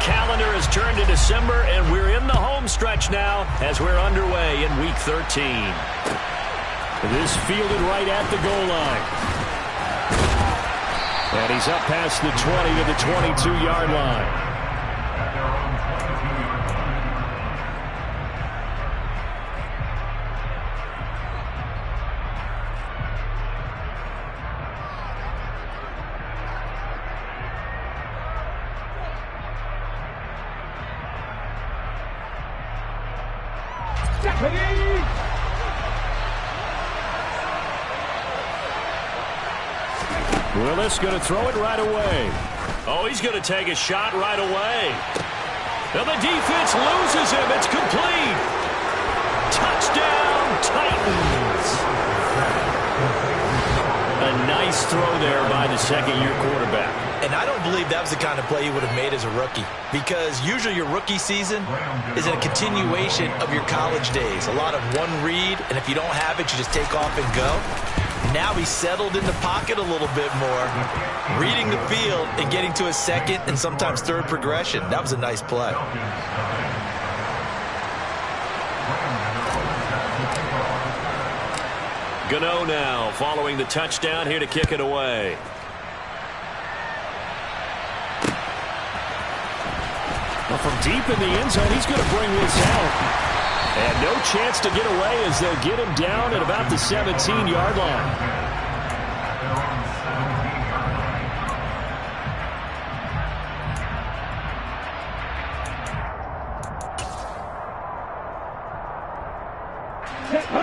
calendar has turned to December, and we're in the home stretch now as we're underway in Week 13. This fielded right at the goal line. And he's up past the 20 to the 22-yard line. Willis going to throw it right away. Oh, he's going to take a shot right away. Now the defense loses him. It's complete. Touchdown, Titans. A nice throw there by the second-year quarterback. And I don't believe that was the kind of play he would have made as a rookie, because usually your rookie season is a continuation of your college days. A lot of one read, and if you don't have it, you just take off and go. Now he's settled in the pocket a little bit more, reading the field and getting to a second and sometimes third progression. That was a nice play. Gano now following the touchdown here to kick it away. Well, from deep in the end zone, he's going to bring this out. And no chance to get away as they'll get him down at about the 17-yard line.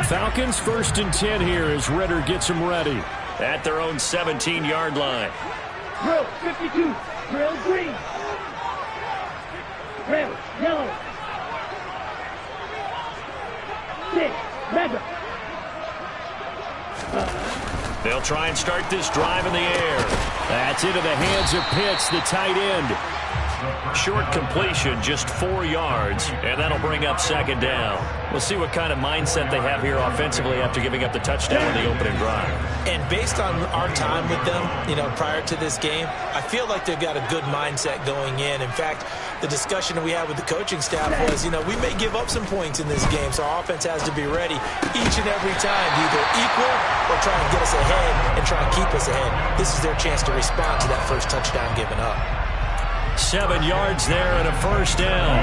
Falcons 1st and 10 here as Ritter gets them ready at their own 17-yard line. Drill 52, drill green. Drill yellow. 6, red. They'll try and start this drive in the air. That's into the hands of Pitts, the tight end. Short completion, just 4 yards, and that'll bring up second down. We'll see what kind of mindset they have here offensively after giving up the touchdown in the opening drive. And based on our time with them, prior to this game, I feel like they've got a good mindset going in. In fact, the discussion that we had with the coaching staff was, we may give up some points in this game, so our offense has to be ready each and every time to either equal or try and get us ahead and try and keep us ahead. This is their chance to respond to that first touchdown given up. 7 yards there and a first down.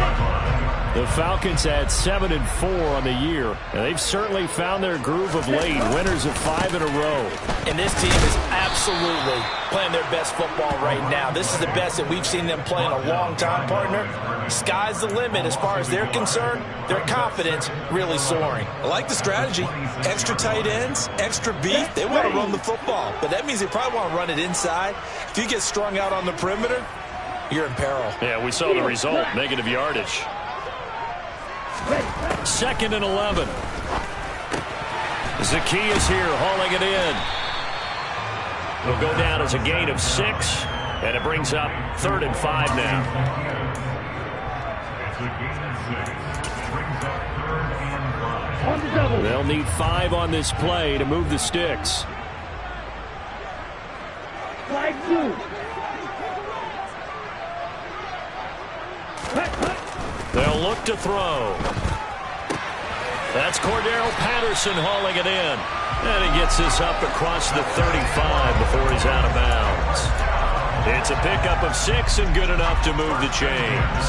The Falcons had 7 and 4 on the year, and they've certainly found their groove of late. Winners of 5 in a row. And this team is absolutely playing their best football right now. This is the best that we've seen them play in a long time, partner. Sky's the limit as far as they're concerned. Their confidence really soaring. I like the strategy. Extra tight ends, extra beef. They want to run the football, but that means they probably want to run it inside. If you get strung out on the perimeter, you're in peril. Yeah, we saw the result, negative yardage. 2nd and 11. Zacchaeus here hauling it in. It'll go down as a gain of 6, and it brings up 3rd and 5 now. They'll need 5 on this play to move the sticks. 5-2. They'll look to throw. That's Cordero Patterson hauling it in. And he gets this up across the 35 before he's out of bounds. It's a pickup of 6 and good enough to move the chains.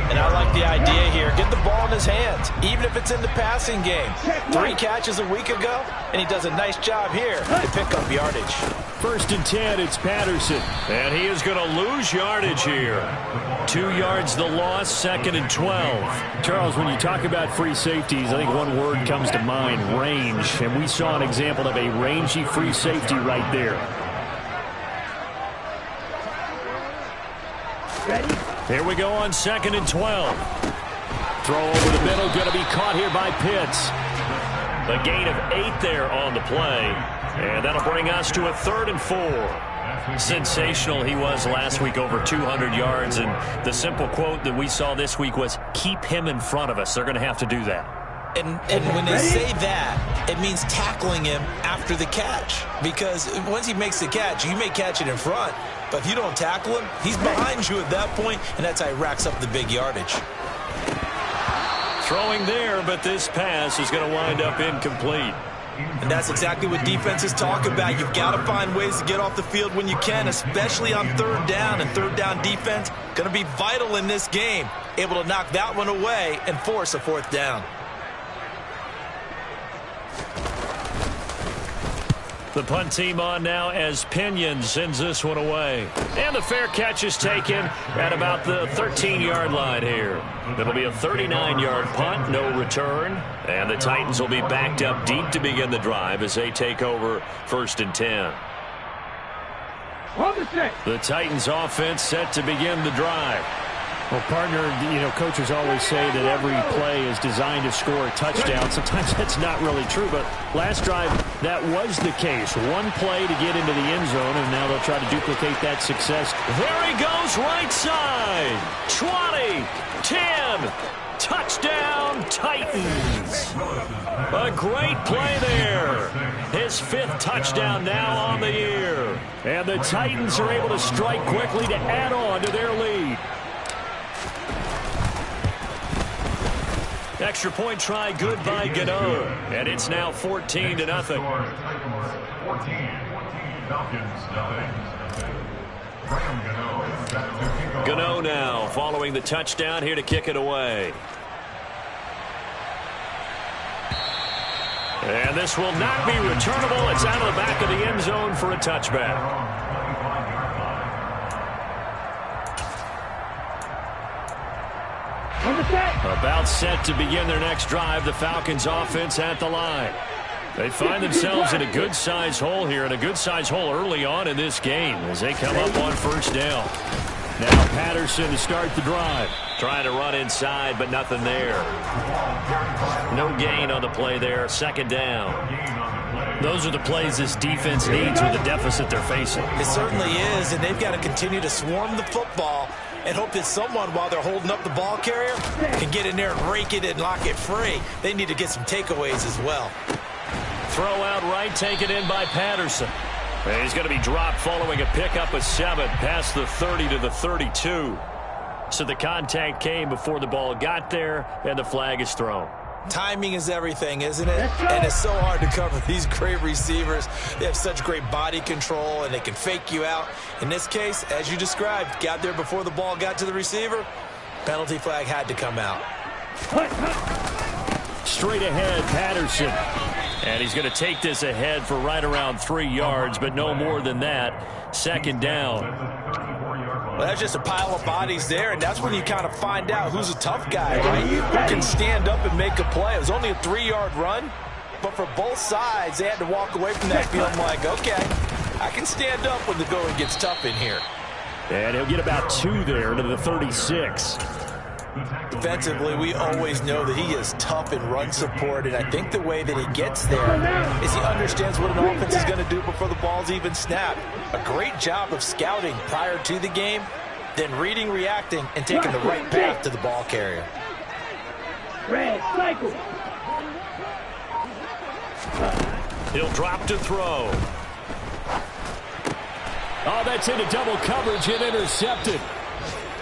And I like the idea here. Get the ball in his hands, even if it's in the passing game. 3 catches a week ago, and he does a nice job here to pick up yardage. 1st and 10, it's Patterson. And he is going to lose yardage here. 2 yards the loss, 2nd and 12. Charles, when you talk about free safeties, I think one word comes to mind, range. And we saw an example of a rangy free safety right there. Ready? Here we go on 2nd and 12. Throw over the middle, going to be caught here by Pitts. A gain of 8 there on the play. And that'll bring us to a 3rd and 4. Sensational he was last week, over 200 yards. And the simple quote that we saw this week was, keep him in front of us. They're going to have to do that. And when they say that, It means tackling him after the catch. Because once he makes the catch, you may catch it in front. But if you don't tackle him, he's behind you at that point, and that's how he racks up the big yardage. Throwing there, but this pass is going to wind up incomplete. And that's exactly what defenses talk about. You've got to find ways to get off the field when you can, especially on third down. And third down defense going to be vital in this game. Able to knock that one away and force a fourth down. The punt team on now as Pinion sends this one away. And the fair catch is taken at about the 13-yard line here. It'll be a 39-yard punt, no return. And the Titans will be backed up deep to begin the drive as they take over 1st and 10. The Titans offense set to begin the drive. Well, partner, coaches always say that every play is designed to score a touchdown. Sometimes that's not really true, but last drive, that was the case. One play to get into the end zone, and now they'll try to duplicate that success. There he goes, right side. 20, 10, touchdown, Titans. A great play there. His 5th touchdown now on the year. And the Titans are able to strike quickly to add on to their lead. Extra point try good by Gano. And it's now 14-0. Gano now following the touchdown here to kick it away. And this will not be returnable. It's out of the back of the end zone for a touchback. About set to begin their next drive, the Falcons offense at the line. They find themselves in a good-sized hole here, and a good-sized hole early on in this game as they come up on 1st down. Now Patterson to start the drive. Trying to run inside, but nothing there. No gain on the play there, 2nd down. Those are the plays this defense needs with the deficit they're facing. It certainly is, and they've got to continue to swarm the football and hope that someone, while they're holding up the ball carrier, can get in there and rake it and lock it free. They need to get some takeaways as well. Throw out right, taken in by Patterson. And he's going to be dropped following a pickup of 7 past the 30 to the 32. So the contact came before the ball got there, and the flag is thrown. Timing is everything, isn't it? And it's so hard to cover these great receivers. They have such great body control, and they can fake you out. In this case, as you described, got there before the ball got to the receiver. Penalty flag had to come out. Straight ahead, Patterson. And he's going to take this ahead for right around 3 yards, but no more than that. 2nd down. Well, that's just a pile of bodies there, and that's when you kind of find out who's a tough guy, right? Who can stand up and make a play. It was only a 3-yard run, but for both sides, they had to walk away from that feeling like, okay, I can stand up when the going gets tough in here. And he'll get about 2 there to the 36. Defensively, we always know that he is tough in run support, and I think the way that he gets there is he understands what an offense is going to do before the ball's even snapped. A great job of scouting prior to the game, then reading, reacting, and taking the right path to the ball carrier. Red cycle. He'll drop to throw. Oh, that's into double coverage and intercepted.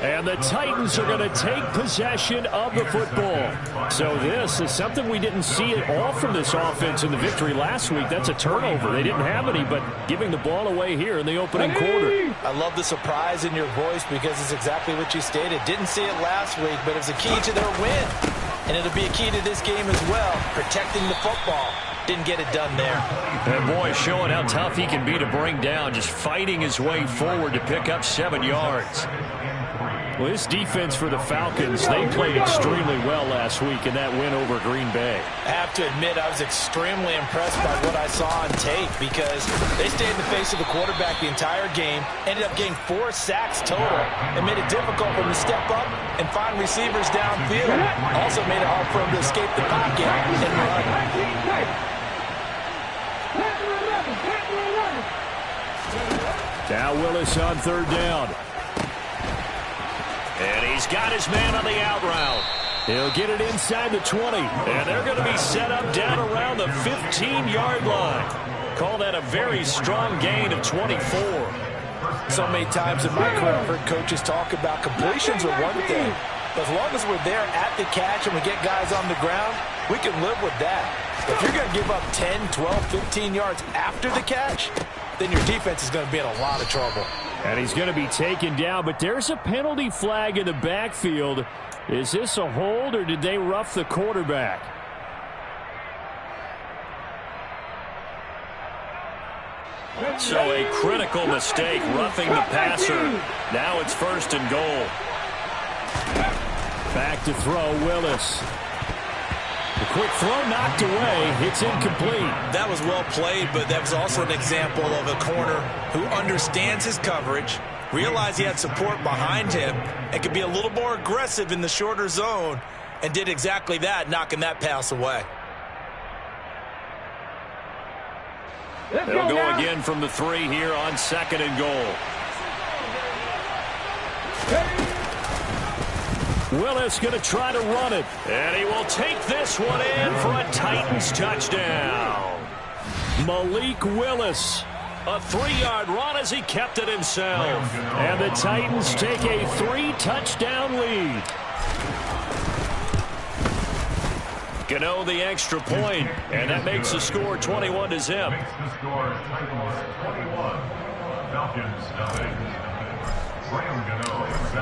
And the Titans are going to take possession of the football. So this is something we didn't see at all from this offense in the victory last week. That's a turnover. They didn't have any, but giving the ball away here in the opening quarter. I love the surprise in your voice because it's exactly what you stated. Didn't see it last week, but it's a key to their win. And it'll be a key to this game as well, protecting the football. Didn't get it done there. And boy, showing how tough he can be to bring down, just fighting his way forward to pick up 7 yards. Well, this defense for the Falcons, they played extremely well last week in that win over Green Bay. I have to admit, I was extremely impressed by what I saw on tape because they stayed in the face of the quarterback the entire game, ended up getting 4 sacks total, and made it difficult for him to step up and find receivers downfield. Also made it hard for him to escape the pocket and run. Now Willis on 3rd down. And he's got his man on the out route. He'll get it inside the 20. And they're going to be set up down around the 15-yard line. Call that a very strong gain of 24. So many times in my career, I've heard coaches talk about completions are one thing. But as long as we're there at the catch and we get guys on the ground, we can live with that. If you're going to give up 10, 12, 15 yards after the catch, then your defense is going to be in a lot of trouble. And he's going to be taken down, but there's a penalty flag in the backfield. Is this a hold, or did they rough the quarterback? So a critical mistake, roughing the passer. Now it's 1st and goal. Back to throw, Willis. The quick throw knocked away. It's incomplete. That was well played, but that was also an example of a corner who understands his coverage, realized he had support behind him, and could be a little more aggressive in the shorter zone, and did exactly that, knocking that pass away. They'll go again from the 3 here on 2nd and goal. Willis going to try to run it. And he will take this one in for a Titans touchdown. Malik Willis. A 3-yard run as he kept it himself. And the Titans take a 3-touchdown lead. Gano the extra point, and that makes the score 21-0.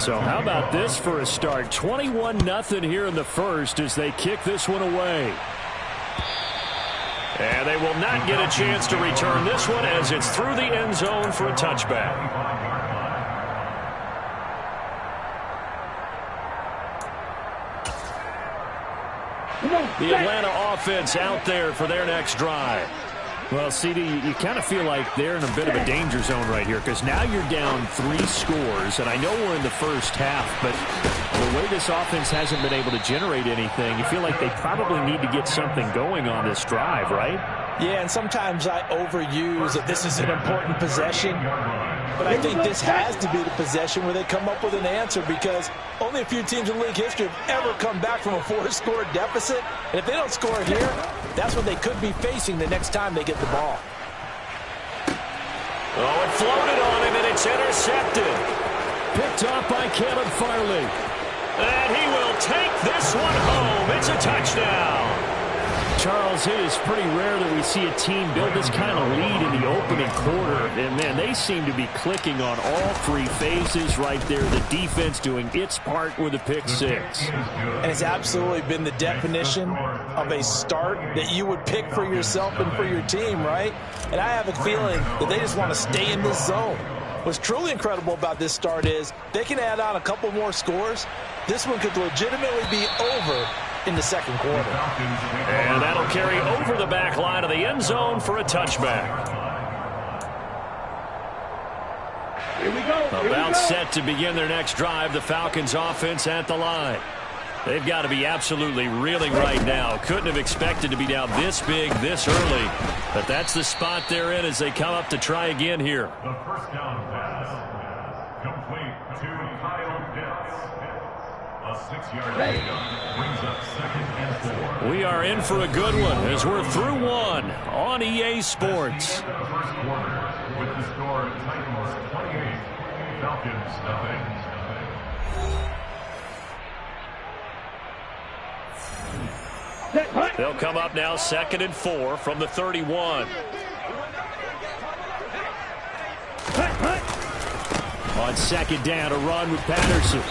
So how about this for a start? 21-0 here in the first as they kick this one away. And they will not get a chance to return this one as it's through the end zone for a touchback. The Atlanta offense out there for their next drive. Well, CD, you kind of feel like they're in a bit of a danger zone right here because now you're down 3 scores, and I know we're in the first half, but the way this offense hasn't been able to generate anything, you feel like they probably need to get something going on this drive, right? Yeah, and sometimes I overuse that this is an important possession, but I think this has to be the possession where they come up with an answer because only a few teams in league history have ever come back from a 4-score deficit, and if they don't score here, that's what they could be facing the next time they get the ball. Oh, it floated on him, and it's intercepted. Picked off by Caleb Farley. And he will take this one home. It's a touchdown. Charles, it is pretty rare that we see a team build this kind of lead in the opening quarter. And, man, they seem to be clicking on all 3 phases right there. The defense doing its part with a pick 6. And it's absolutely been the definition of a start that you would pick for yourself and for your team, right? And I have a feeling that they just want to stay in this zone. What's truly incredible about this start is they can add on a couple more scores. This one could legitimately be over in the second quarter. And that'll carry over the back line of the end zone for a touchback. Here we go. About set to begin their next drive, the Falcons offense at the line. They've got to be absolutely reeling right now. Couldn't have expected to be down this big this early. But that's the spot they're in as they come up to try again here. The first down pass complete to Kyle Pitts. A 6-yard pickup brings up 2nd and 4. We are in for a good one as we're through one on EA Sports. The first quarter with the score Titans 28, Falcons nothing. They'll come up now 2nd and 4 from the 31. On 2nd down, a run with Patterson.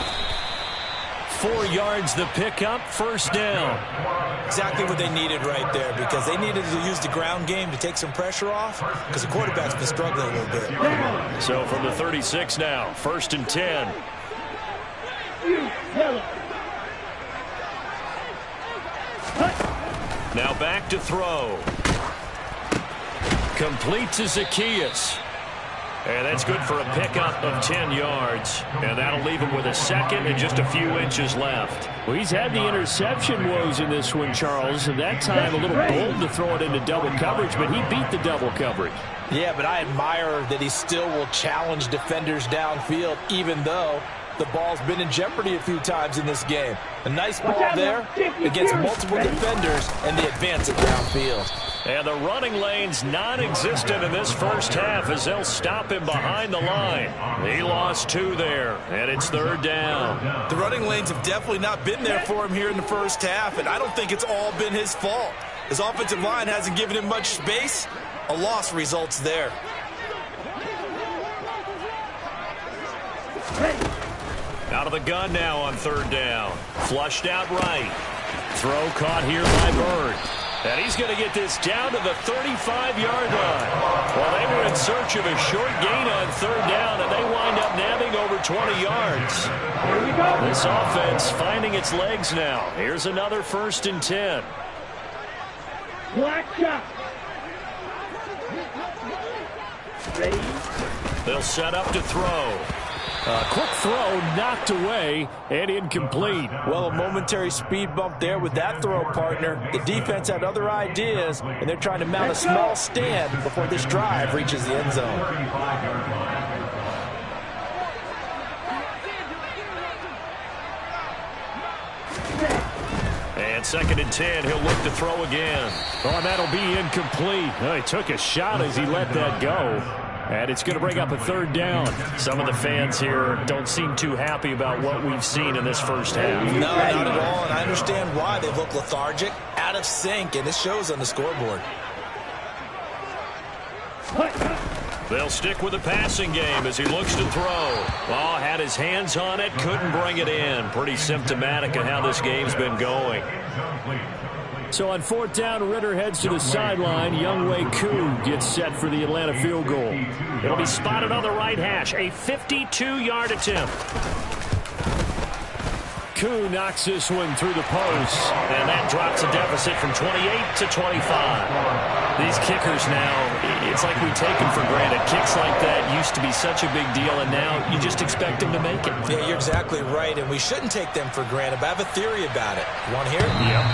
4 yards the pickup, 1st down. Exactly what they needed right there because they needed to use the ground game to take some pressure off because the quarterback's been struggling a little bit. So from the 36 now, 1st and 10. Now back to throw. Complete to Zacchaeus. And that's good for a pickup of 10 yards. And that'll leave him with a 2nd and just a few inches left. Well, he's had the interception woes in this one, Charles. And that time a little bold to throw it into double coverage, but he beat the double coverage. Yeah, but I admire that he still will challenge defenders downfield, even though the ball's been in jeopardy a few times in this game. A nice ball there against multiple defenders and the advance at downfield. And the running lane's non-existent in this first half as they'll stop him behind the line. He lost 2 there, and it's 3rd down. The running lanes have definitely not been there for him here in the first half, and I don't think it's all been his fault. His offensive line hasn't given him much space. A loss results there. Out of the gun now on 3rd down. Flushed out right. Throw caught here by Bird. And he's going to get this down to the 35-yard line. Well, they were in search of a short gain on 3rd down, and they wind up nabbing over 20 yards. Here we go. This offense finding its legs now. Here's another 1st and 10. Black shot. Ready. They'll set up to throw. A quick throw knocked away and incomplete. Well, a momentary speed bump there with that throw, partner. The defense had other ideas, and they're trying to mount a small stand before this drive reaches the end zone. And 2nd and 10, he'll look to throw again. Oh, and that'll be incomplete. Oh, he took a shot as he let that go. And it's going to bring up a 3rd down. Some of the fans here don't seem too happy about what we've seen in this first half. No, not at all, and I understand why. They look lethargic, out of sync, and it shows on the scoreboard. They'll stick with the passing game as he looks to throw. Oh, had his hands on it, couldn't bring it in. Pretty symptomatic of how this game's been going. So on 4th down, Ritter heads to the sideline. Younghoe Koo gets set for the Atlanta field goal. It'll be spotted on the right hash. A 52-yard attempt. Koo knocks this one through the post. And that drops a deficit from 28 to 25. These kickers now, it's like we take them for granted. Kicks like that used to be such a big deal, and now you just expect them to make it. Yeah, you're exactly right, and we shouldn't take them for granted, but I have a theory about it. You want to hear it? Yep.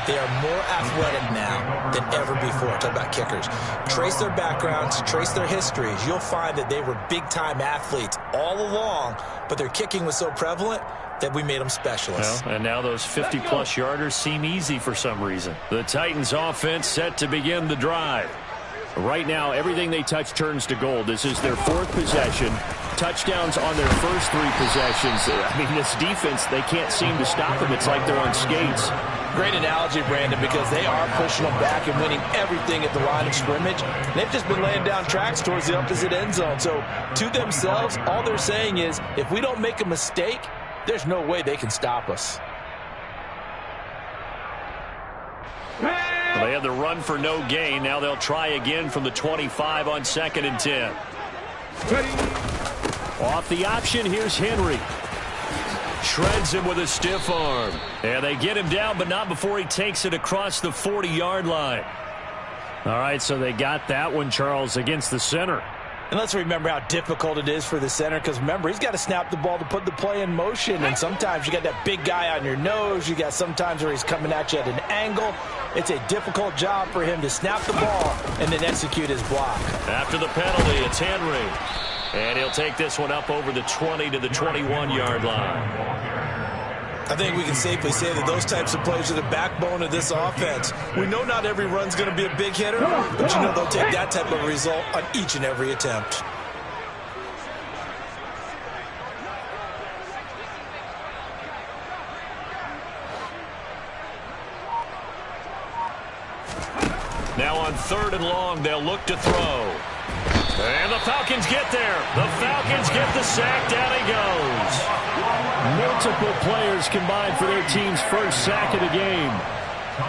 They are more athletic now than ever before. Talk about kickers. Trace their backgrounds, trace their histories. You'll find that they were big-time athletes all along, but their kicking was so prevalent that we made them specialists. Well, and now those 50-plus yarders seem easy for some reason. The Titans offense set to begin the drive. Right now, everything they touch turns to gold. This is their 4th possession. Touchdowns on their first 3 possessions. I mean, this defense, they can't seem to stop them. It's like they're on skates. Great analogy, Brandon, because they are pushing them back and winning everything at the line of scrimmage. They've just been laying down tracks towards the opposite end zone. So to themselves, all they're saying is, if we don't make a mistake, there's no way they can stop us. Well, they had the run for no gain. Now they'll try again from the 25 on 2nd and 10. Off the option, here's Henry. Shreds him with a stiff arm. And they get him down, but not before he takes it across the 40-yard line. All right, so they got that one, Charles, against the center. And let's remember how difficult it is for the center, because remember, he's got to snap the ball to put the play in motion, and sometimes you got that big guy on your nose. You got sometimes where he's coming at you at an angle. It's a difficult job for him to snap the ball and then execute his block. After the penalty, it's Henry. And he'll take this one up over the 20 to the 21-yard line. I think we can safely say that those types of plays are the backbone of this offense. We know not every run's going to be a big hitter, but you know they'll take that type of result on each and every attempt. Now on 3rd and long, they'll look to throw. And the Falcons get there. The Falcons get the sack. Down he goes. Multiple players combined for their team's first sack of the game.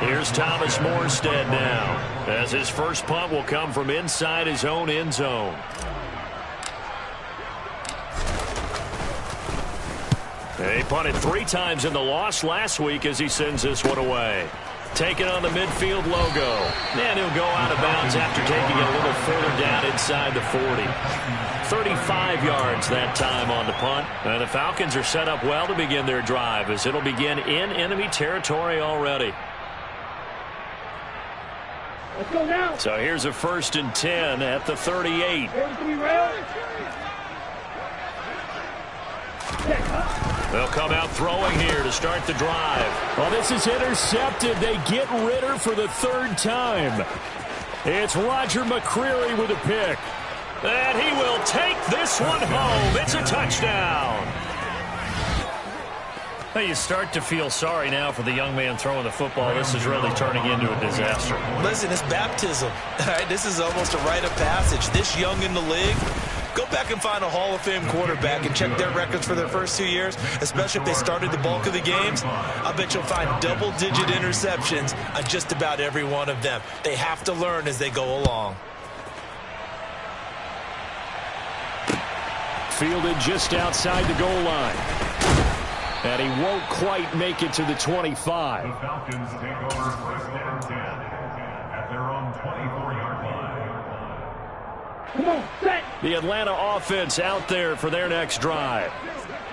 Here's Thomas Morstead now, as his first punt will come from inside his own end zone. He punted 3 times in the loss last week as he sends this one away. Taking on the midfield logo. And he'll go out of bounds after taking it a little further down inside the 40. 35 yards that time on the punt. And the Falcons are set up well to begin their drive as it'll begin in enemy territory already. Let's go now. So here's a 1st and 10 at the 38. Can we rail? Check. They'll come out throwing here to start the drive. Well, this is intercepted. They get Ritter for the third time. It's Roger McCreary with a pick. And he will take this one home. It's a touchdown. Well, you start to feel sorry now for the young man throwing the football. This is really turning into a disaster. Listen, it's baptism. All right, this is almost a rite of passage. This young in the league, go back and find a Hall of Fame quarterback and check their records for their first 2 years, especially if they started the bulk of the games. I bet you'll find double-digit interceptions on just about every one of them. They have to learn as they go along. Fielded just outside the goal line. And he won't quite make it to the 25. The Falcons take over first and 10 at their own 24-yard line. Come on, set. The Atlanta offense out there for their next drive.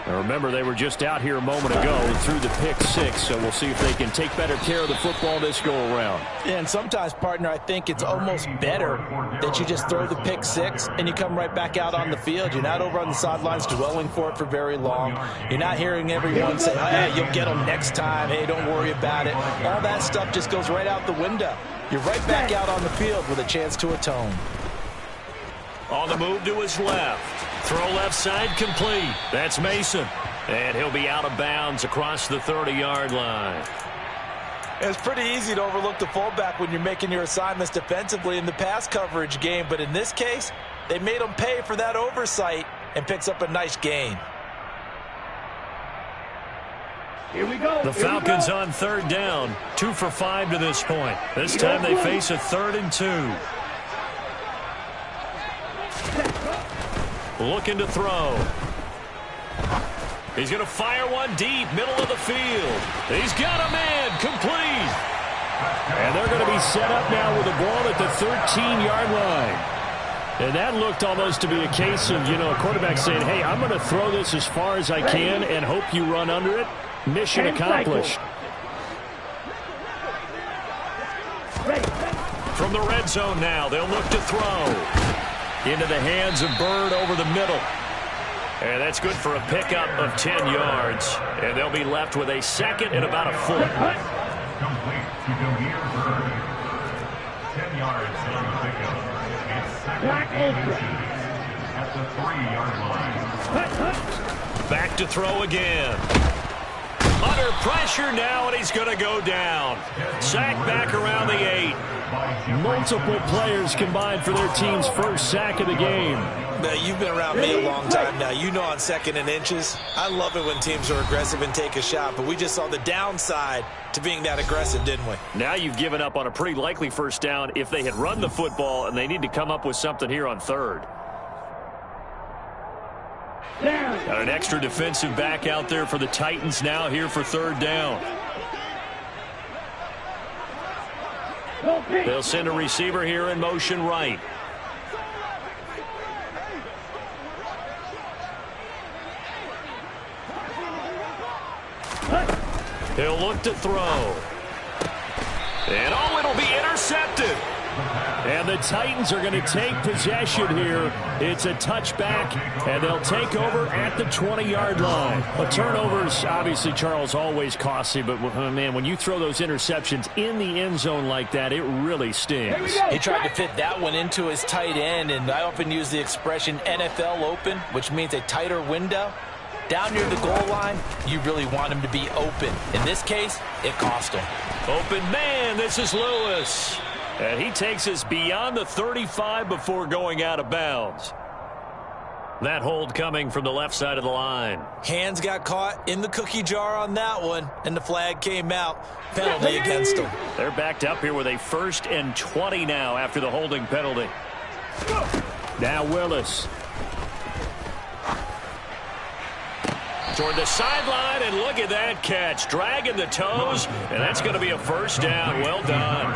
Now remember, they were just out here a moment ago and threw the pick 6, so we'll see if they can take better care of the football this go-around. And sometimes, partner, I think it's almost better that you just throw the pick 6 and you come right back out on the field. You're not over on the sidelines dwelling for it for very long. You're not hearing everyone say, hey, you'll get them next time. Hey, don't worry about it. All that stuff just goes right out the window. You're right back out on the field with a chance to atone. On the move to his left. Throw left side complete. That's Mason. And he'll be out of bounds across the 30-yard line. It's pretty easy to overlook the fullback when you're making your assignments defensively in the pass coverage game. But in this case, they made him pay for that oversight and picks up a nice gain. Here we go. The Falcons on third down. 2 for 5 to this point. This time they face a 3rd and 2. Looking to throw. He's going to fire one deep, middle of the field. He's got a man, complete. And they're going to be set up now with the ball at the 13-yard line. And that looked almost to be a case of, a quarterback saying, hey, I'm going to throw this as far as I can and hope you run under it. Mission accomplished. From the red zone now, they'll look to throw. Into the hands of Bird over the middle. And that's good for a pickup of 10 yards. And they'll be left with a 2nd and about a foot. Complete to Demir Bird. 10 yards on the pickup. It's 2nd and 10 at the 3-yard line. Back to throw again. Under pressure now, and he's going to go down. Sack back around the 8. Multiple players combined for their team's first sack of the game. Now, you've been around me a long time now. You know on 2nd and inches, I love it when teams are aggressive and take a shot, but we just saw the downside to being that aggressive, didn't we? Now you've given up on a pretty likely first down if they had run the football, and they need to come up with something here on 3rd. Got an extra defensive back out there for the Titans now here for 3rd down. They'll send a receiver here in motion right. He'll look to throw. And it'll be intercepted. And the Titans are going to take possession here. It's a touchback, and they'll take over at the 20-yard line. But turnovers, obviously, Charles, always costly. But, man, when you throw those interceptions in the end zone like that, it really stings. He tried to fit that one into his tight end, and I often use the expression NFL open, which means a tighter window. Down near the goal line, you really want him to be open. In this case, it cost him. Open man, this is Lewis. And he takes us beyond the 35 before going out of bounds. That hold coming from the left side of the line. Hands got caught in the cookie jar on that one, and the flag came out. Penalty against them. They're backed up here with a 1st and 20 now after the holding penalty. Now Willis. Toward the sideline, and look at that catch. Dragging the toes, and that's going to be a 1st down. Well done.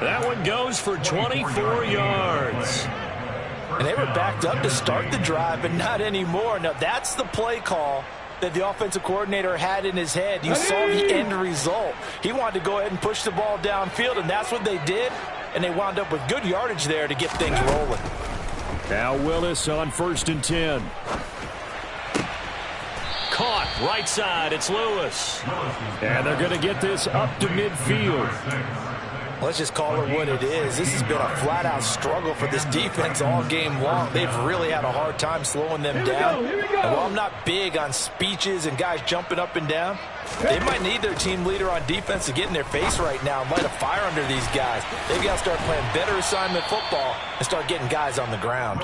That one goes for 24 yards. And they were backed up to start the drive, but not anymore. Now, that's the play call that the offensive coordinator had in his head. You saw the end result. He wanted to go ahead and push the ball downfield, and that's what they did. And they wound up with good yardage there to get things rolling. Now Willis on 1st and 10. Caught Right side, it's Lewis. And they're going to get this up to midfield. Let's just call it what it is. This has been a flat-out struggle for this defense all game long. They've really had a hard time slowing them down. And while I'm not big on speeches and guys jumping up and down, they might need their team leader on defense to get in their face right now and light a fire under these guys. They've got to start playing better assignment football and start getting guys on the ground.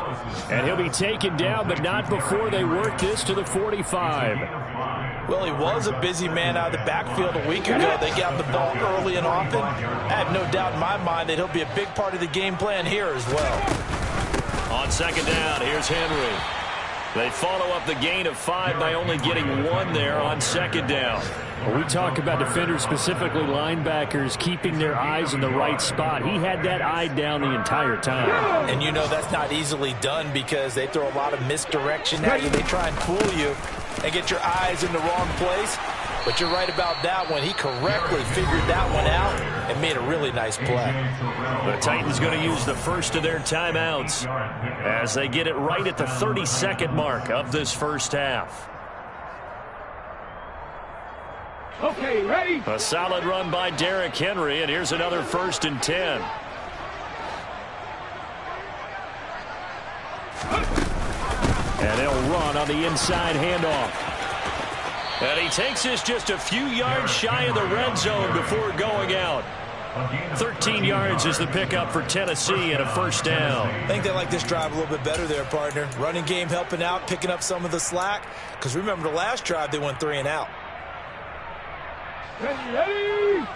And he'll be taken down, but not before they work this to the 45. Well, he was a busy man out of the backfield a week ago. They got the ball early and often. I have no doubt in my mind that he'll be a big part of the game plan here as well. On second down, here's Henry. They follow up the gain of 5 by only getting 1 there on second down. Well, we talk about defenders, specifically linebackers, keeping their eyes in the right spot. He had that eye down the entire time. And you know that's not easily done because they throw a lot of misdirection at you. They try and fool you and get your eyes in the wrong place. But you're right about that one. He correctly figured that one out and made a really nice play. The Titans going to use the first of their timeouts as they get it right at the 30-second mark of this first half. Okay, ready? A solid run by Derrick Henry, and here's another 1st and 10. And they'll run on the inside handoff. And he takes this just a few yards shy of the red zone before going out. 13 yards is the pickup for Tennessee and a 1st down. I think they like this drive a little bit better there, partner. Running game helping out, picking up some of the slack. Because remember the last drive, they went 3 and out. Ready?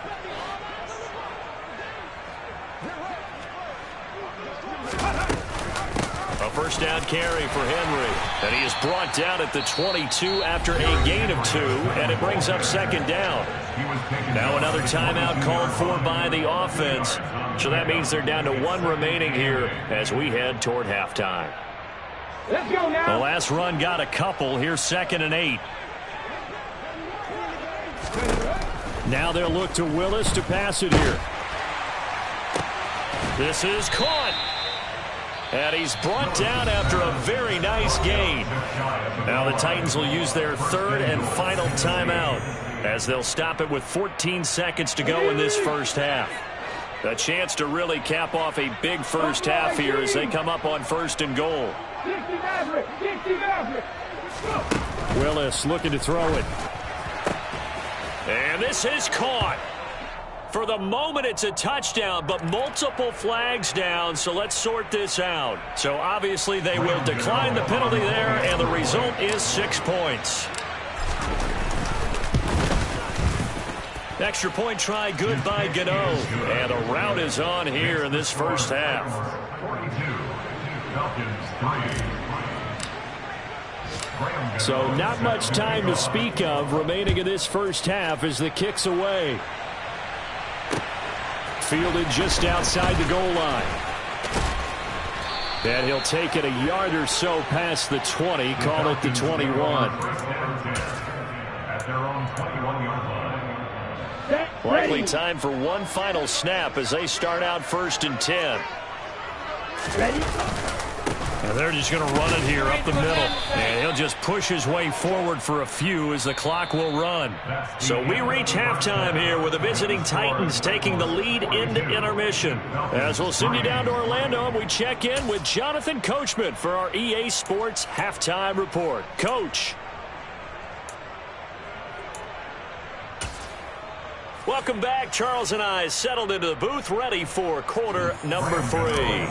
A 1st down carry for Henry. And he is brought down at the 22 after a gain of 2, and it brings up 2nd down. Now another timeout called for by the offense. So that means they're down to 1 remaining here as we head toward halftime. Let's go now. The last run got a couple. Here's 2nd and 8. Now they'll look to Willis to pass it here. This is caught. And he's brought down after a very nice gain. Now the Titans will use their 3rd and final timeout as they'll stop it with 14 seconds to go in this first half. A chance to really cap off a big first half here as they come up on 1st and goal. Willis looking to throw it. And this is caught. For the moment, it's a touchdown, but multiple flags down, so let's sort this out. So obviously they will decline the penalty there, and the result is 6 points. Extra point try good by Gano, and a rout is on here in this first half. 42, Falcons 3. So not much time to speak of remaining in this first half as the kick's away. Fielded just outside the goal line. And he'll take it a yard or so past the 20, call it the 21. At their own 21-yard line. Likely time for one final snap as they start out 1st and 10. Ready? And they're just going to run it here up the middle. And he'll just push his way forward for a few as the clock will run. So we reach halftime here with the visiting Titans taking the lead into intermission. As we'll send you down to Orlando, and we check in with Jonathan Coachman for our EA Sports Halftime Report. Coach. Welcome back. Charles and I settled into the booth ready for quarter number 3.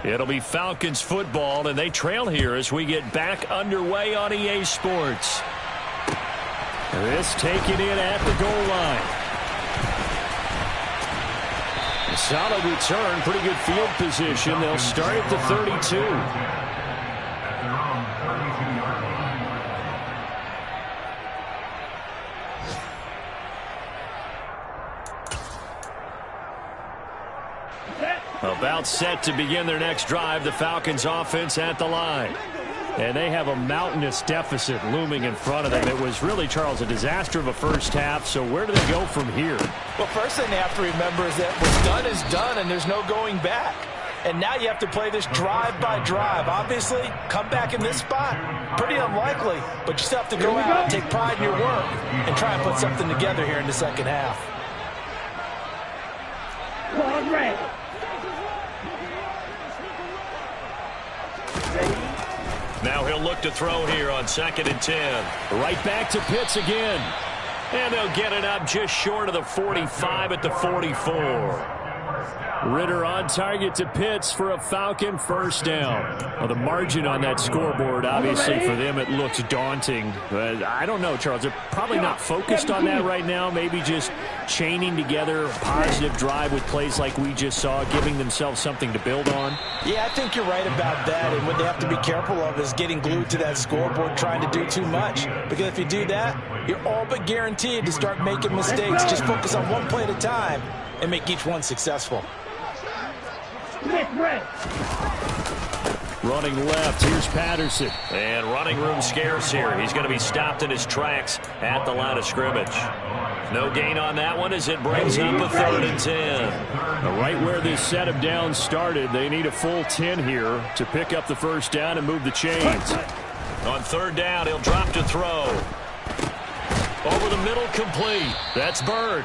It'll be Falcons football, and they trail here as we get back underway on EA Sports. This taken in at the goal line. A solid return, pretty good field position. They'll start at the 32. At their own 32-yard line. About set to begin their next drive, the Falcons offense at the line. And they have a mountainous deficit looming in front of them. It was really, Charles, a disaster of a first half. So where do they go from here? Well, first thing they have to remember is that what's done is done, and there's no going back. And now you have to play this drive by drive. Obviously, come back in this spot, pretty unlikely, but you still have to go out and take pride in your work and try and put something together here in the second half. Now he'll look to throw here on 2nd and 10. Right back to Pitts again. And they'll get it up just short of the 45 at the 44. Ritter on target to Pitts for a Falcon first down. Well, the margin on that scoreboard, obviously, for them, it looks daunting. But I don't know, Charles. They're probably not focused on that right now. Maybe just chaining together a positive drive with plays like we just saw, giving themselves something to build on. Yeah, I think you're right about that. And what they have to be careful of is getting glued to that scoreboard trying to do too much. Because if you do that, you're all but guaranteed to start making mistakes. Just focus on one play at a time and make each one successful. Running left, here's Patterson. And running room scarce here. He's going to be stopped in his tracks at the line of scrimmage. No gain on that one as it brings up a 3rd and 10. Right where this set of downs started, they need a full 10 here to pick up the first down and move the chains. On 3rd down, he'll drop to throw. Over the middle, complete. That's Bird.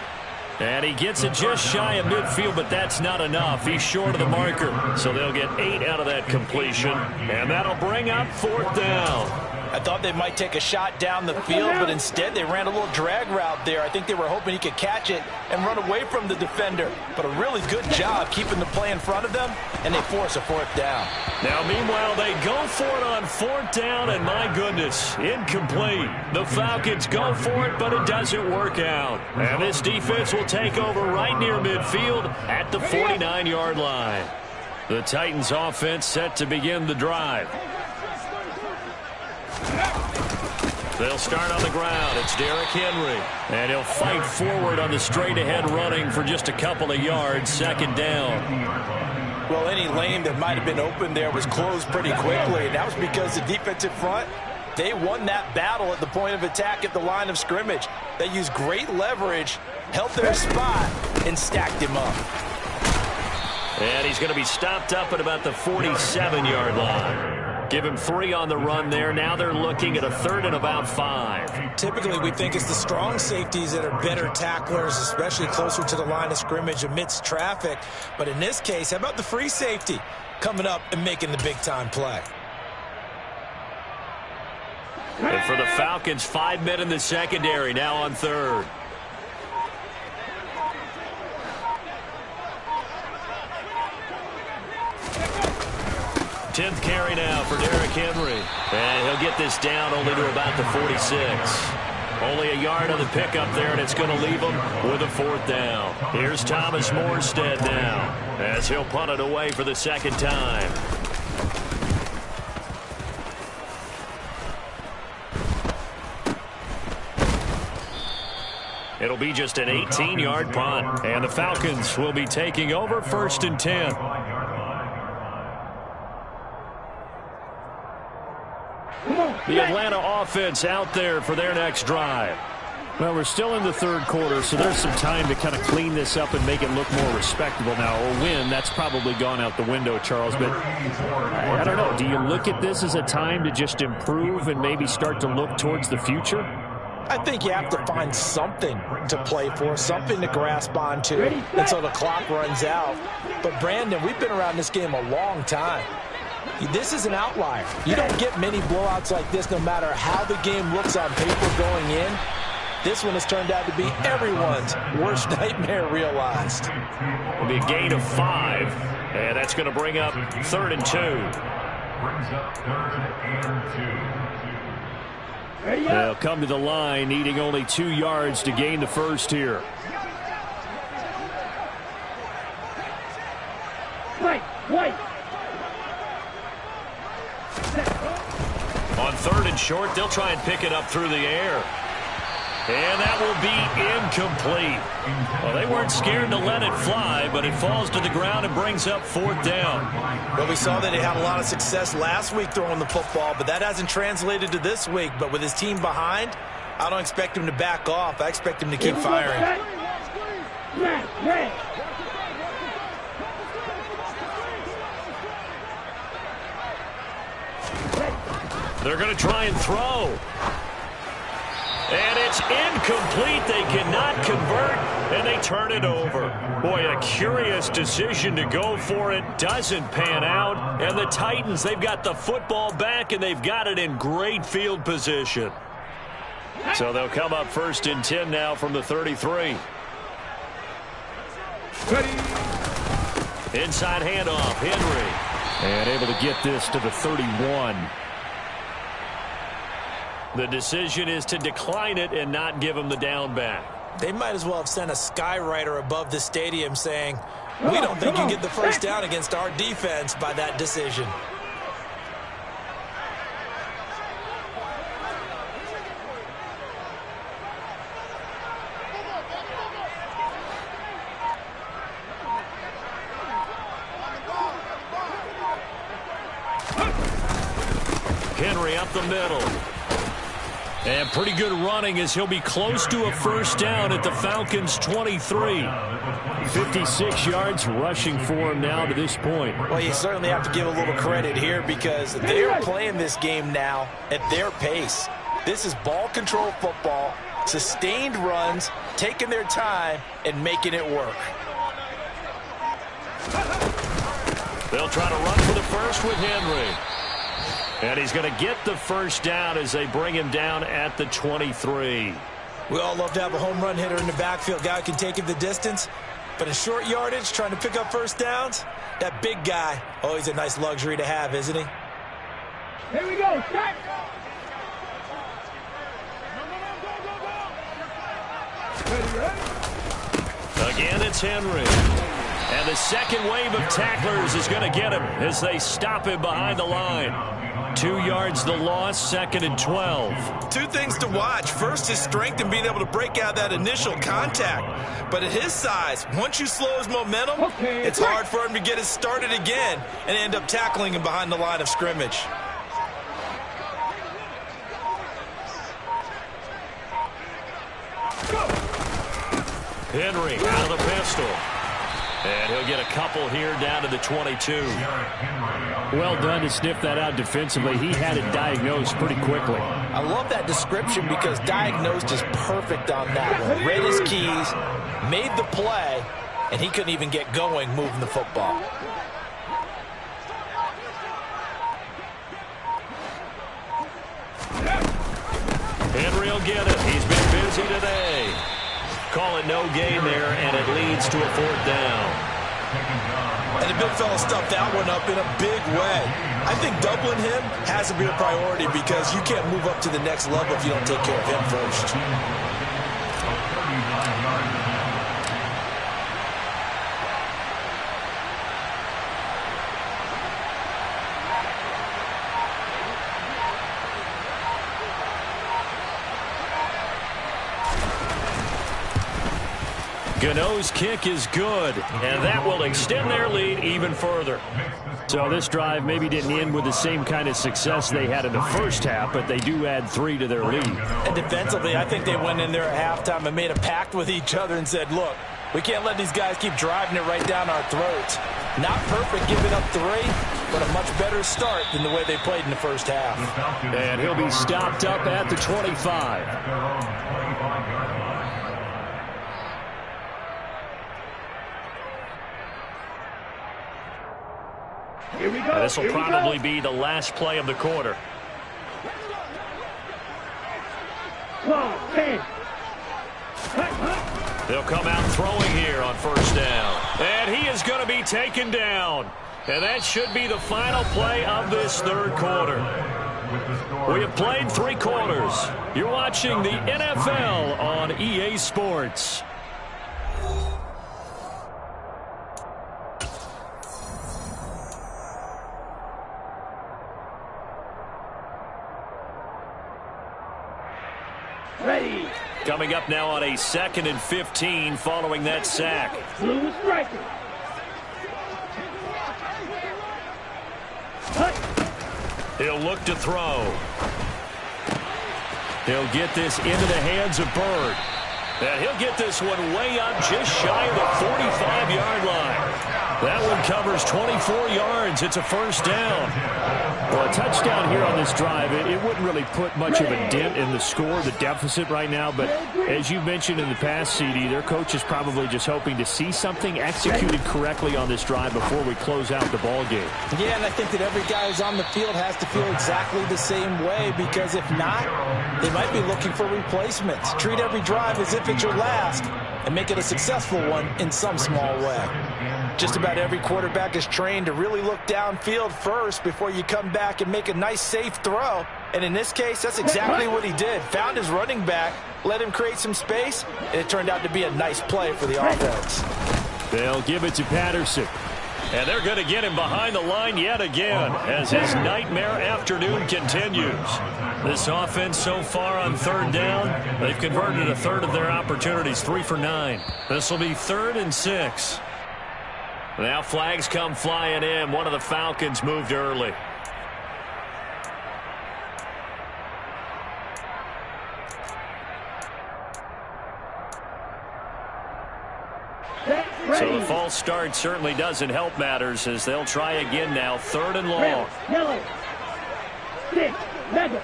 And he gets it just shy of midfield, but that's not enough. He's short of the marker. So they'll get 8 out of that completion. And that'll bring up 4th down. I thought they might take a shot down the field, but instead they ran a little drag route there. I think they were hoping he could catch it and run away from the defender. But a really good job keeping the play in front of them, and they force a 4th down. Now, meanwhile, they go for it on 4th down, and my goodness, incomplete. The Falcons go for it, but it doesn't work out. And this defense will take over right near midfield at the 49-yard line. The Titans offense set to begin the drive. They'll start on the ground. It's Derrick Henry. And he'll fight forward on the straight-ahead running for just a couple of yards. 2nd down. Well, any lane that might have been open there was closed pretty quickly. And that was because the defensive front, they won that battle at the point of attack at the line of scrimmage. They used great leverage, held their spot, and stacked him up. And he's going to be stopped up at about the 47-yard line. Give him 3 on the run there. Now they're looking at a 3rd and about 5. Typically, we think it's the strong safeties that are better tacklers, especially closer to the line of scrimmage amidst traffic. But in this case, how about the free safety coming up and making the big-time play? And for the Falcons, 5 men in the secondary now on 3rd. Tenth carry now for Derrick Henry. And he'll get this down only to about the 46. Only a yard on the pickup there, and it's going to leave him with a 4th down. Here's Thomas Morstead now as he'll punt it away for the 2nd time. It'll be just an 18-yard punt. And the Falcons will be taking over 1st and 10. The Atlanta offense out there for their next drive. Well, we're still in the 3rd quarter, so there's some time to kind of clean this up and make it look more respectable now. A win, that's probably gone out the window, Charles. But I don't know. Do you look at this as a time to just improve and maybe start to look towards the future? I think you have to find something to play for, something to grasp onto until the clock runs out. But, Brandon, we've been around this game a long time. This is an outlier. You don't get many blowouts like this no matter how the game looks on paper going in. This one has turned out to be everyone's worst nightmare realized. It'll be a gain of 5, and that's going to bring up 3rd and 2. Brings up 3rd and 2. They'll come to the line, needing only 2 yards to gain the first here. Wait. On 3rd and short, they'll try and pick it up through the air. And that will be incomplete. Well, they weren't scared to let it fly, but it falls to the ground and brings up 4th down. Well, we saw that he had a lot of success last week throwing the football, but that hasn't translated to this week. But with his team behind, I don't expect him to back off. I expect him to keep firing. They're going to try and throw. And it's incomplete. They cannot convert, and they turn it over. Boy, a curious decision to go for it. Doesn't pan out. And the Titans, they've got the football back, and they've got it in great field position. So they'll come up 1st and 10 now from the 33. Ready. Inside handoff, Henry. And able to get this to the 31. The decision is to decline it and not give him the down back. They might as well have sent a skywriter above the stadium saying, we don't think you get the first down against our defense by that decision. Henry up the middle. And pretty good running as he'll be close to a first down at the Falcons' 23. 56 yards rushing for him now to this point. Well, you certainly have to give a little credit here because they're playing this game now at their pace. This is ball control football, sustained runs, taking their time, and making it work. They'll try to run for the first with Henry. And he's going to get the first down as they bring him down at the 23. We all love to have a home run hitter in the backfield. Guy who can take it the distance. But in short yardage, trying to pick up first downs, that big guy, always a nice luxury to have, isn't he? Here we go. Start. Again, it's Henry. And the second wave of tacklers is going to get him as they stop him behind the line. 2 yards the loss, 2nd and 12. Two things to watch. First, his strength and being able to break out that initial contact. But at his size, once you slow his momentum, it's hard for him to get it started again and end up tackling him behind the line of scrimmage. Henry out of the pistol. And he'll get a couple here down to the 22. Well done to sniff that out defensively. He had it diagnosed pretty quickly. I love that description because diagnosed is perfect on that one. Read his keys, made the play, and he couldn't even get going moving the football. Henry will get it. He's been busy today. Call it no gain there, and it leads to a 4th down. And the big fella stuffed that one up in a big way. I think doubling him has to be a priority because you can't move up to the next level if you don't take care of him first. Gano's kick is good, and that will extend their lead even further. So this drive maybe didn't end with the same kind of success they had in the first half, but they do add 3 to their lead. And defensively, I think they went in there at halftime and made a pact with each other and said, look, we can't let these guys keep driving it right down our throats. Not perfect giving up 3, but a much better start than the way they played in the first half. And he'll be stopped up at the 25. Here we go. This will probably be the last play of the quarter. 12, 10. They'll come out throwing here on first down. And he is going to be taken down. And that should be the final play of this 3rd quarter. We have played 3 quarters. You're watching the NFL on EA Sports. Ready. Coming up now on a 2nd and 15 following that sack. Blue striker. He'll look to throw. He'll get this into the hands of Bird. And he'll get this one way up just shy of the 45-yard line. That one covers 24 yards. It's a first down. Well, a touchdown here on this drive, it wouldn't really put much of a dent in the score, the deficit right now. But as you mentioned in the past, CD, their coach is probably just hoping to see something executed correctly on this drive before we close out the ball game. Yeah, and I think that every guy who's on the field has to feel exactly the same way, because if not, they might be looking for replacements. Treat every drive as if it's your last and make it a successful one in some small way. Just about every quarterback is trained to really look downfield first before you come back and make a nice, safe throw. And in this case, that's exactly what he did. Found his running back, let him create some space, and it turned out to be a nice play for the offense. They'll give it to Patterson. And they're going to get him behind the line yet again as his nightmare afternoon continues. This offense so far on third down, they've converted a third of their opportunities, 3 for 9. This will be 3rd and 6. Now flags come flying in. One of the Falcons moved early. So the false start certainly doesn't help matters as they'll try again now. 3rd and long. Yellow. 6. Leather.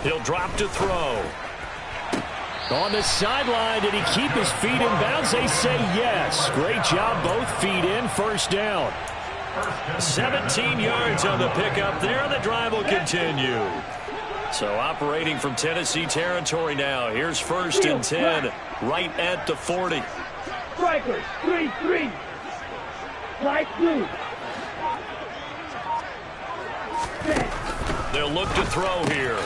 He'll drop to throw. On the sideline, did he keep his feet in bounds? They say yes. Great job, both feet in, first down. 17 yards on the pickup there. The drive will continue. So operating from Tennessee territory now. Here's 1st and 10, right at the 40. Strikers. 3-3. Light blue. They'll look to throw here.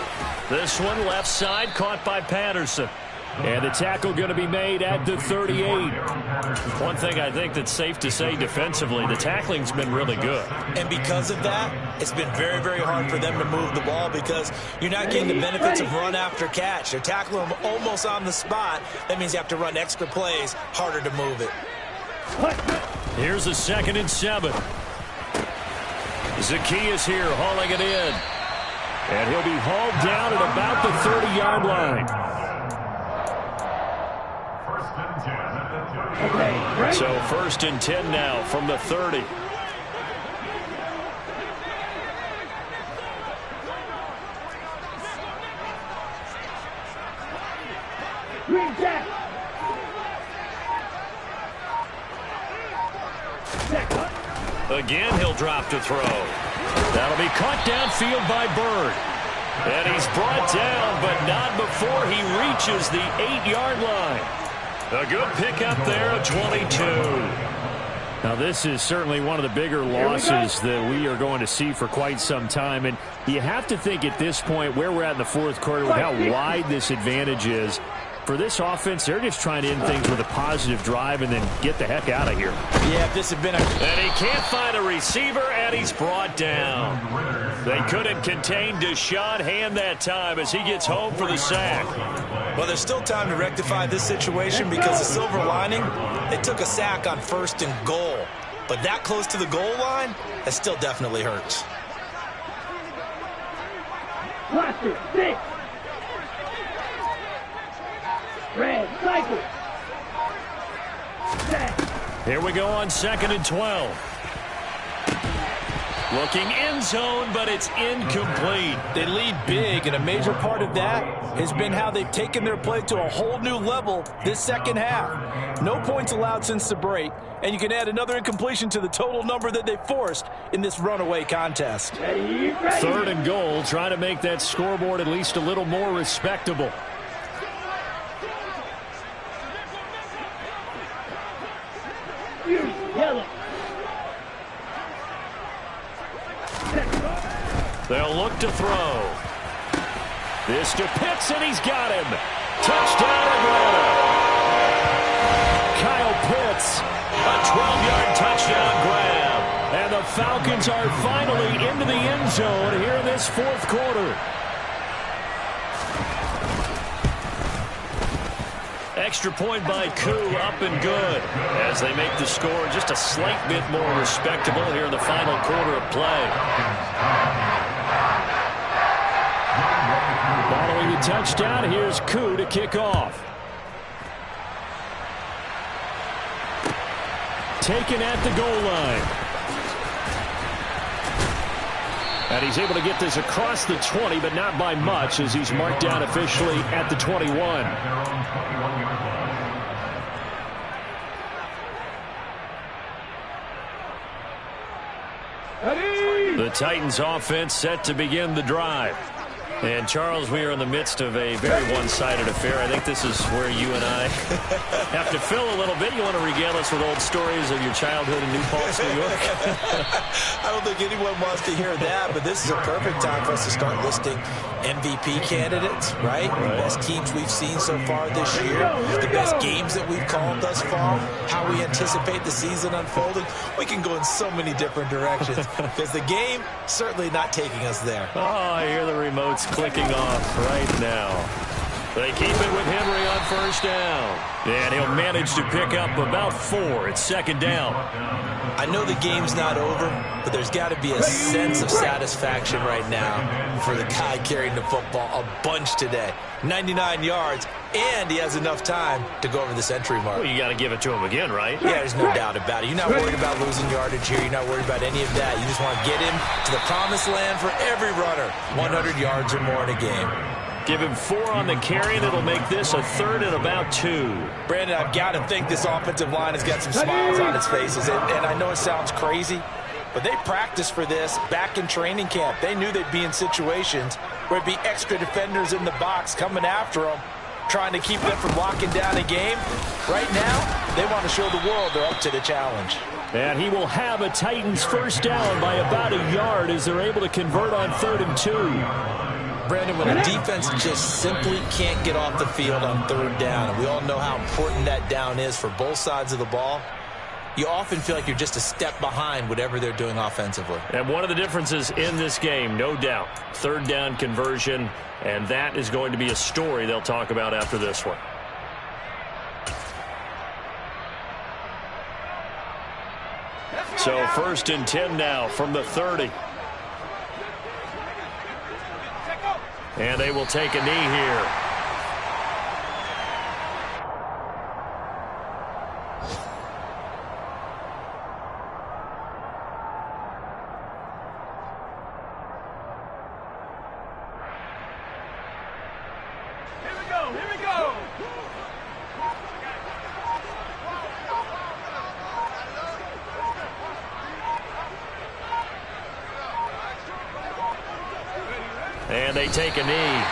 This one left side caught by Patterson. And the tackle going to be made at the 38. One thing I think that's safe to say defensively, the tackling's been really good. And because of that, it's been very, very hard for them to move the ball because you're not getting the benefits of run after catch. They're tackling them almost on the spot. That means you have to run extra plays, harder to move it. Here's a 2nd and 7. Zacchaeus here hauling it in. And he'll be hauled down at about the 30-yard line. So 1st and 10 now from the 30. Green Jack. Again, he'll drop to throw. That'll be caught downfield by Bird. And he's brought down, but not before he reaches the 8-yard line. A good pickup there of 22. Now, this is certainly one of the bigger losses that we are going to see for quite some time. And you have to think at this point where we're at in the 4th quarter with how wide this advantage is. For this offense, they're just trying to end things with a positive drive and then get the heck out of here. Yeah, if this had been a... And he can't find a receiver, and he's brought down. They couldn't contain Deshaun Hand that time as he gets home for the sack. Well, there's still time to rectify this situation because the silver lining, they took a sack on 1st and goal. But that close to the goal line, that still definitely hurts. Cluster. 6. Red cycle. Here we go on 2nd and 12. Looking end zone, but it's incomplete. They lead big, and a major part of that has been how they've taken their play to a whole new level this second half. No points allowed since the break, and you can add another incompletion to the total number that they forced in this runaway contest. 3rd and goal, trying to make that scoreboard at least a little more respectable. Yellow. They'll look to throw. This to Pitts, and he's got him. Touchdown, Atlanta. Kyle Pitts, a 12-yard touchdown grab. And the Falcons are finally into the end zone here in this 4th quarter. Extra point by Koo, up and good, as they make the score just a slight bit more respectable here in the final quarter of play. Following the touchdown, here's Koo to kick off. Taken at the goal line. And he's able to get this across the 20, but not by much, as he's marked down officially at the 21. The Titans offense set to begin the drive. And, Charles, we are in the midst of a very one-sided affair. I think this is where you and I have to fill a little bit. You want to regale us with old stories of your childhood in New Paltz, New York? I don't think anyone wants to hear that, but this is a perfect time for us to start listing MVP candidates, right? The best teams we've seen so far this year, the best games that we've called thus far, how we anticipate the season unfolding. We can go in so many different directions because the game certainly not taking us there. Oh, I hear the remotes clicking off right now. They keep it with Henry on first down. And he'll manage to pick up about 4. It's second down. I know the game's not over, but there's got to be a sense of satisfaction right now for the guy carrying the football a bunch today. 99 yards, and he has enough time to go over the century mark. Well, you got to give it to him again, right? Yeah, there's no doubt about it. You're not worried about losing yardage here. You're not worried about any of that. You just want to get him to the promised land for every runner. 100 yards or more in a game. Give him 4 on the carry, and it'll make this a 3rd and about 2. Brandon, I've got to think this offensive line has got some smiles on its faces. And I know it sounds crazy, but they practiced for this back in training camp. They knew they'd be in situations where it'd be extra defenders in the box coming after them, trying to keep them from locking down a game. Right now, they want to show the world they're up to the challenge. And he will have a Titans first down by about a yard as they're able to convert on 3rd and 2. Brandon, when a defense just simply can't get off the field on 3rd down, and we all know how important that down is for both sides of the ball, you often feel like you're just a step behind whatever they're doing offensively. And one of the differences in this game, no doubt, 3rd down conversion, and that is going to be a story they'll talk about after this one. So 1st and 10 now from the 30. And they will take a knee here. Here we go. And they take a knee.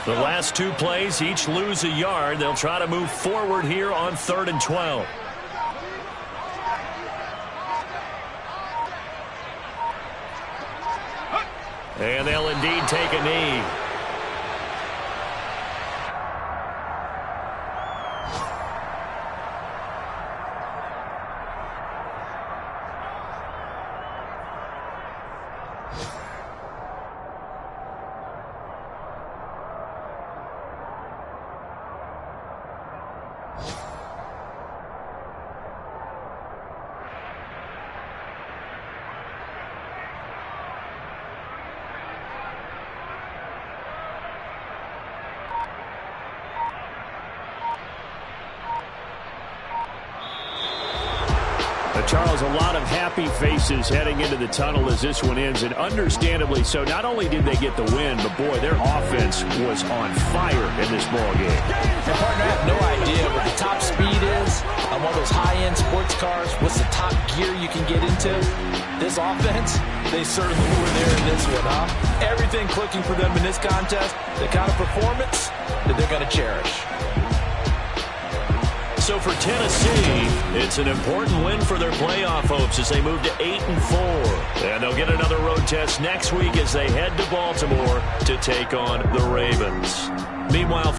The last 2 plays, each lose a yard. They'll try to move forward here on 3rd and 12. And they'll indeed take a knee. Charles, a lot of happy faces heading into the tunnel as this one ends, and understandably so. Not only did they get the win, but, boy, their offense was on fire in this ball game. And, partner, I have no idea what the top speed is on one of those high-end sports cars. What's the top gear you can get into? This offense, they certainly were there in this one, huh? Everything clicking for them in this contest, the kind of performance that they're going to cherish. So for Tennessee, it's an important win for their playoff hopes as they move to 8-4. And they'll get another road test next week as they head to Baltimore to take on the Ravens. Meanwhile,